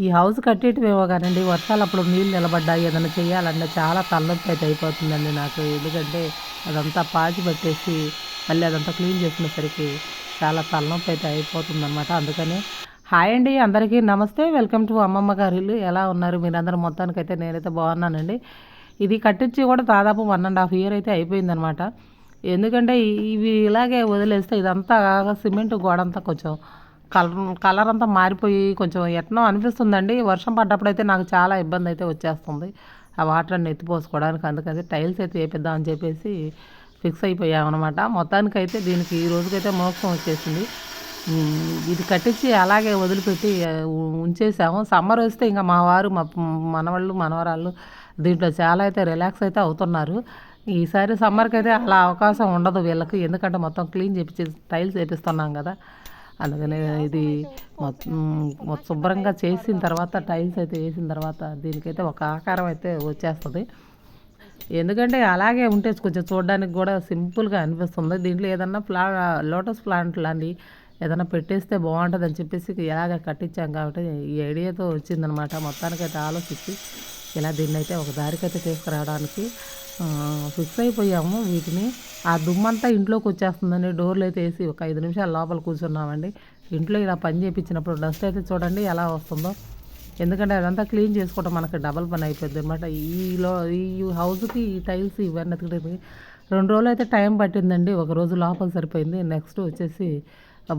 ఈ హౌస్ కట్టేటివేమో కానండి, వర్షాలు అప్పుడు నీళ్ళు నిలబడ్డాయి ఏదైనా చేయాలన్నా చాలా తలనొప్పి అయితే అయిపోతుందండి నాకు. ఎందుకంటే అదంతా పాచి పట్టేసి మళ్ళీ అదంతా క్లీన్ చేసుకునేసరికి చాలా తలనొప్పి అయితే అయిపోతుందన్నమాట. అందుకని హాయ్ అండి అందరికీ నమస్తే, వెల్కమ్ టు అమ్మమ్మ గారి ఇల్లు. ఎలా ఉన్నారు మీరందరూ? మొత్తానికైతే నేనైతే బాగున్నానండి. ఇది కట్టించి కూడా దాదాపు 1.5 ఇయర్ అయితే అయిపోయిందనమాట. ఎందుకంటే ఇవి ఇలాగే వదిలేస్తే ఇదంతా సిమెంట్ గోడంతా కొంచెం కలర్ కలర్ అంతా మారిపోయి కొంచెం ఎట్నో అనిపిస్తుందండి. వర్షం పడ్డప్పుడైతే నాకు చాలా ఇబ్బంది అయితే వచ్చేస్తుంది ఆ వాటర్ అన్ని ఎత్తిపోసుకోవడానికి. అందుకని టైల్స్ అయితే వేపిద్దాం అని చెప్పేసి ఫిక్స్ అయిపోయామన్నమాట. మొత్తానికైతే దీనికి ఈ రోజుకైతే మోక్షం వచ్చేసింది. ఇది కట్టించి అలాగే వదిలిపెట్టి ఉంచేసాము. సమ్మర్ వస్తే ఇంకా మా వారు మా మనవాళ్ళు మనవరాళ్ళు దీంట్లో చాలా అయితే రిలాక్స్ అయితే అవుతున్నారు. ఈసారి సమ్మర్కి అయితే అలా అవకాశం ఉండదు వీళ్ళకి, ఎందుకంటే మొత్తం క్లీన్ చేపించి టైల్స్ వేపిస్తున్నాం కదా. అందుకని ఇది మొత్తం శుభ్రంగా చేసిన తర్వాత టైల్స్ అయితే వేసిన తర్వాత దీనికైతే ఒక ఆకారం అయితే వచ్చేస్తుంది. ఎందుకంటే అలాగే ఉంటే కొంచెం చూడడానికి కూడా సింపుల్గా అనిపిస్తుంది. దీంట్లో ఏదన్నా లోటస్ ప్లాంట్ లాంటి ఏదైనా పెట్టేస్తే బాగుంటుంది అని చెప్పేసి ఎలాగ కట్టించాం కాబట్టి ఈ ఐడియాతో వచ్చిందనమాట. మొత్తానికైతే ఆలోచించి ఇలా దీన్ని అయితే ఒక దారికైతే తీసుకురావడానికి ఫిక్స్ అయిపోయాము. వీటిని ఆ దుమ్మంతా ఇంట్లోకి వచ్చేస్తుందని డోర్లు అయితే వేసి ఒక 5 నిమిషాలు లోపల కూర్చున్నామండి. ఇంట్లో ఇలా పని చేయించినప్పుడు డస్ట్ అయితే చూడండి ఎలా వస్తుందో. ఎందుకంటే అదంతా క్లీన్ చేసుకోవడం మనకి డబల్ పని అయిపోద్ది అనమాట. ఈ హౌస్కి ఈ టైల్స్ ఇవన్నీ ఎత్తుకడానికి 2 రోజులు అయితే టైం పట్టిందండి. ఒక రోజు లోపల సరిపోయింది, నెక్స్ట్ వచ్చేసి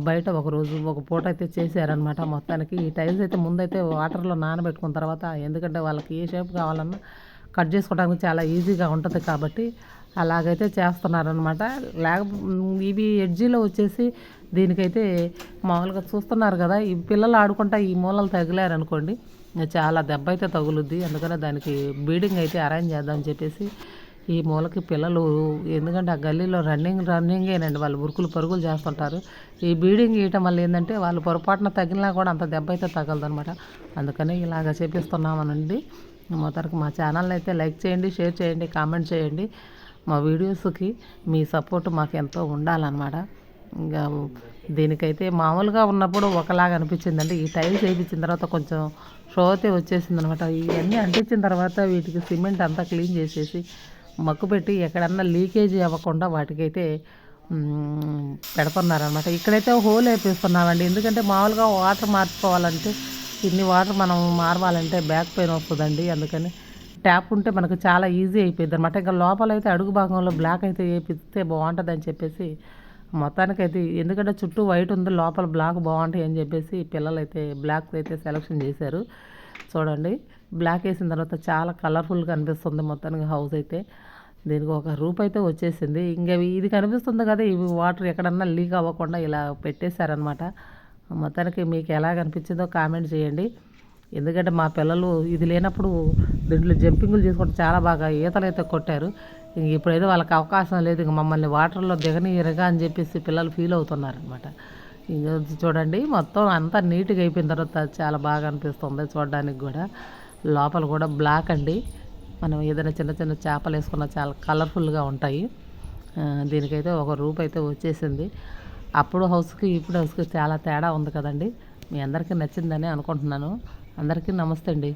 బయట ఒక పూట అయితే చేశారనమాట. మొత్తానికి ఈ టైల్స్ అయితే ముందైతే వాటర్లో నానబెట్టుకున్న తర్వాత, ఎందుకంటే వాళ్ళకి ఏ షేప్ కావాలన్నా కట్ చేసుకోవడానికి చాలా ఈజీగా ఉంటుంది కాబట్టి అలాగైతే చేస్తున్నారనమాట. ఇవి ఎడ్జీలో వచ్చేసి దీనికైతే మామూలుగా చూస్తున్నారు కదా, ఈ పిల్లలు ఆడుకుంటా ఈ మూలలు తగిలారనుకోండి చాలా దెబ్బ అయితే తగులుద్ది. అందుకనే దానికి బీడింగ్ అయితే అరేంజ్ చేద్దామని చెప్పేసి ఈ మూలకి పిల్లలు, ఎందుకంటే ఆ గల్లీలో రన్నింగేనండి, వాళ్ళు ఉరుకులు పరుగులు చేస్తుంటారు. ఈ బీడింగ్ వేయటం వల్ల ఏంటంటే వాళ్ళు పొరపాటున తగిలినా కూడా అంత దెబ్బ అయితే తగలదనమాట. అందుకని ఇలాగ చేపిస్తున్నామనండి. మొదటికి మా ఛానల్ని అయితే లైక్ చేయండి, షేర్ చేయండి, కామెంట్ చేయండి. మా వీడియోస్కి మీ సపోర్ట్ మాకు ఎంతో ఉండాలన్నమాట. ఇంకా దీనికైతే మామూలుగా ఉన్నప్పుడు ఒకలాగా అనిపించిందండి. ఈ టైల్స్ వేయించిన తర్వాత కొంచెం షో అయితే వచ్చేసింది అనమాట. ఇవన్నీ అంటించిన తర్వాత వీటికి సిమెంట్ అంతా క్లీన్ చేసేసి మక్కు పెట్టి ఎక్కడన్నా లీకేజీ అవ్వకుండా వాటికైతే పెడుతున్నారనమాట. ఇక్కడైతే హోల్ వేపిస్తున్నామండి. ఎందుకంటే మామూలుగా వాటర్ మార్చుకోవాలంటే ఇన్ని వాటర్ మనం మారవాలంటే బ్యాక్ పెయిన్ వస్తుందండి. అందుకని ట్యాప్ ఉంటే మనకు చాలా ఈజీ అయిపోయింది అనమాట. ఇంకా లోపలైతే అడుగు భాగంలో బ్లాక్ అయితే వేపిస్తే బాగుంటుంది అని చెప్పేసి మొత్తానికైతే, ఎందుకంటే చుట్టూ వైట్ ఉంది, లోపల బ్లాక్ బాగుంటాయి అని చెప్పేసి పిల్లలు అయితే బ్లాక్ అయితే సెలెక్షన్ చేశారు. చూడండి, బ్లాక్ వేసిన తర్వాత చాలా కలర్ఫుల్గా అనిపిస్తుంది మొత్తానికి హౌస్ అయితే. దీనికి ఒక రూప్ అయితే వచ్చేసింది. ఇంకా ఇది కనిపిస్తుంది కదా, ఇవి వాటర్ ఎక్కడన్నా లీక్ అవ్వకుండా ఇలా పెట్టేశారనమాట. మొత్తానికి మీకు ఎలా కనిపించిందో కామెంట్ చేయండి. ఎందుకంటే మా పిల్లలు ఇది లేనప్పుడు దీంట్లో జంపింగ్లు చేసుకుంటే చాలా బాగా ఈతలు అయితే కొట్టారు. ఇంక ఇప్పుడైతే వాళ్ళకి అవకాశం లేదు, ఇంక మమ్మల్ని వాటర్లో దిగనీయరుగా అని చెప్పేసి పిల్లలు ఫీల్ అవుతున్నారనమాట. ఇంక చూడండి, మొత్తం అంతా నీట్గా అయిపోయిన తర్వాత చాలా బాగా అనిపిస్తుంది చూడడానికి కూడా. లోపల కూడా బ్లాక్ అండి. మనం ఏదైనా చిన్న చిన్న చేపలు వేసుకున్న చాలా కలర్ఫుల్గా ఉంటాయి. దీనికైతే ఒక రూప్ అయితే వచ్చేసింది. అప్పుడు హౌస్కి ఇప్పుడు హౌస్కి చాలా తేడా ఉంది కదండి. మీ అందరికీ నచ్చిందని అనుకుంటున్నాను. అందరికీ నమస్తే అండి.